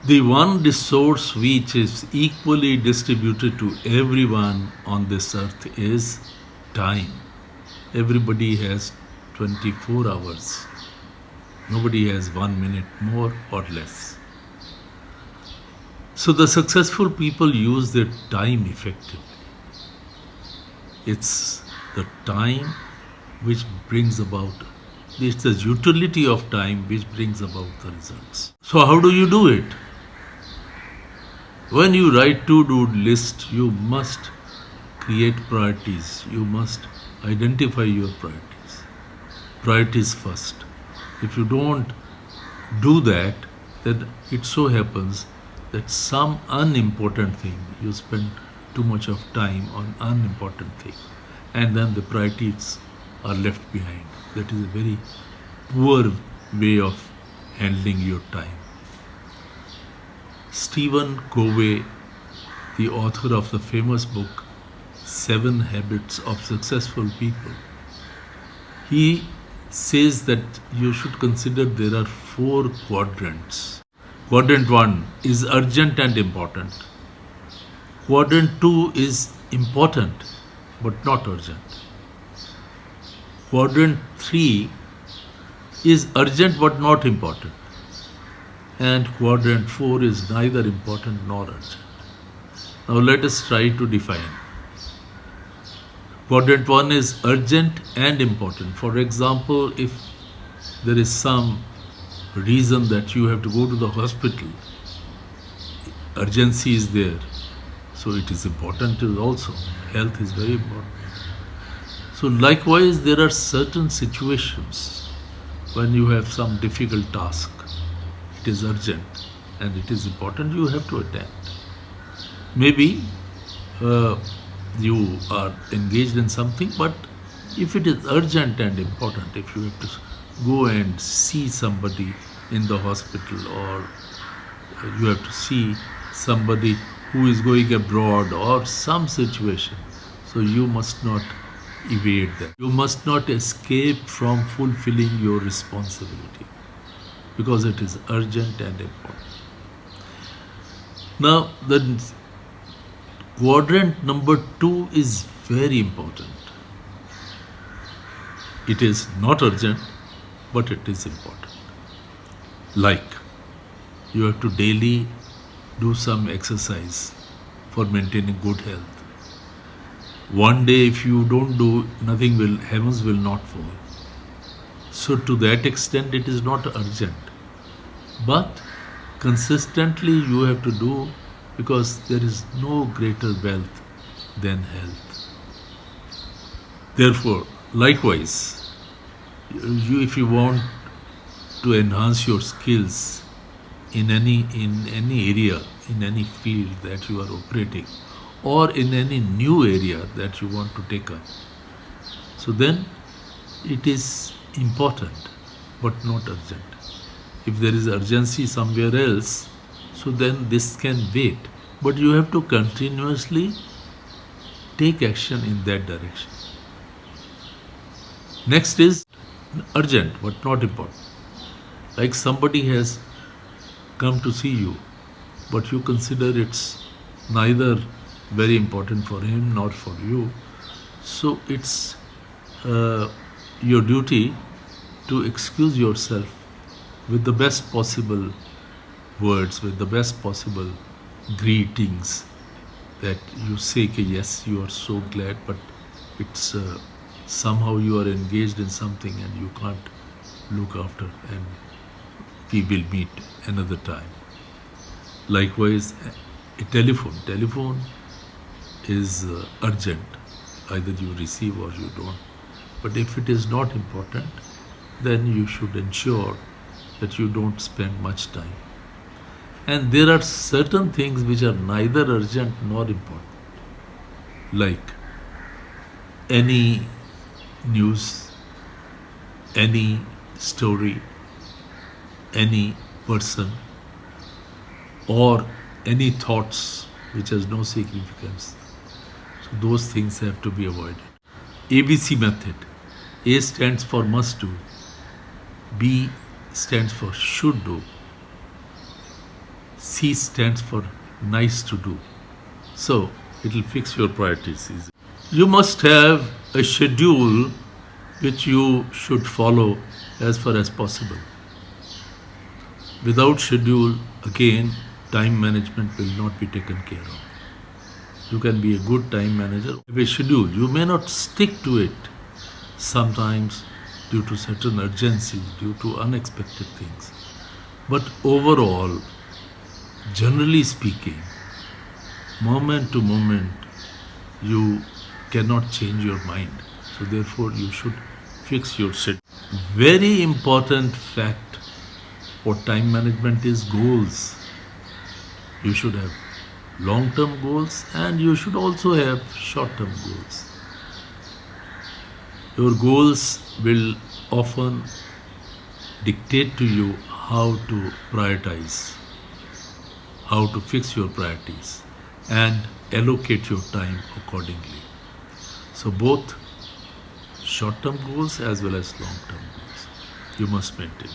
The one resource which is equally distributed to everyone on this earth is time. Everybody has 24 hours. Nobody has 1 minute more or less. So the successful people use their time effectively. It's the time which brings about, it's the utility of time which brings about the results. So how do you do it? When you write to-do list, you must create priorities. You must identify your priorities. Priorities first. If you don't do that, then it so happens that some unimportant thing, you spend too much of time on unimportant thing, and then the priorities are left behind. That is a very poor way of handling your time. Stephen Covey, the author of the famous book 7 Habits of Successful People, he says that you should consider there are 4 quadrants. Quadrant 1 is urgent and important. Quadrant 2 is important but not urgent. Quadrant 3 is urgent but not important. And quadrant 4 is neither important nor urgent. Now let us try to define. Quadrant 1 is urgent and important. For example, if there is some reason that you have to go to the hospital, urgency is there. So it is important also. Health is very important. So likewise, there are certain situations when you have some difficult task. It is urgent and it is important, you have to attend. Maybe you are engaged in something, but if it is urgent and important, if you have to go and see somebody in the hospital, or you have to see somebody who is going abroad, or some situation, so you must not evade that. You must not escape from fulfilling your responsibility, because it is urgent and important. Now, the quadrant number 2 is very important. It is not urgent, but it is important. Like, you have to daily do some exercise for maintaining good health. One day, if you don't do, heavens will not fall. So to that extent, it is not urgent. But consistently you have to do, because there is no greater wealth than health. Therefore, likewise, if you want to enhance your skills in any area, in any field that you are operating, or in any new area that you want to take up, so then it is important but not urgent. If there is urgency somewhere else, so then this can wait. But you have to continuously take action in that direction. Next is urgent but not important. Like somebody has come to see you, but you consider it's neither very important for him nor for you. So it's your duty to excuse yourself with the best possible words, with the best possible greetings, that you say, yes, you are so glad, but it's somehow you are engaged in something and you can't look after, and we will meet another time. Likewise, a telephone is urgent. Either you receive or you don't. But if it is not important, then you should ensure that you don't spend much time. And there are certain things which are neither urgent nor important, like any news, any story, any person, or any thoughts which has no significance. So those things have to be avoided. ABC method. A stands for must do. B stands for should do. C stands for nice to do. So it will fix your priorities easy. You must have a schedule which you should follow as far as possible. Without schedule, again, time management will not be taken care of. You can be a good time manager. Have a schedule. You may not stick to it sometimes due to certain urgencies, due to unexpected things. But overall, generally speaking, moment to moment, you cannot change your mind. So therefore, you should fix your schedule. Very important fact for time management is goals. You should have long-term goals and you should also have short-term goals. Your goals will often dictate to you how to prioritize, how to fix your priorities and allocate your time accordingly. So both short-term goals as well as long-term goals you must maintain.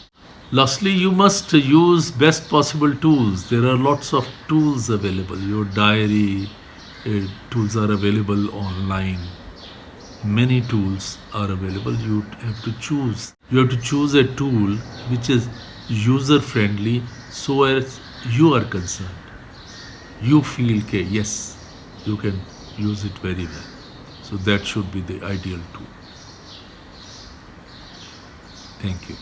Lastly, you must use best possible tools. There are lots of tools available. Your diary tools are available online. Many tools are available. You have to choose. You have to choose a tool which is user friendly so as you are concerned. You feel that yes, you can use it very well. So that should be the ideal tool. Thank you.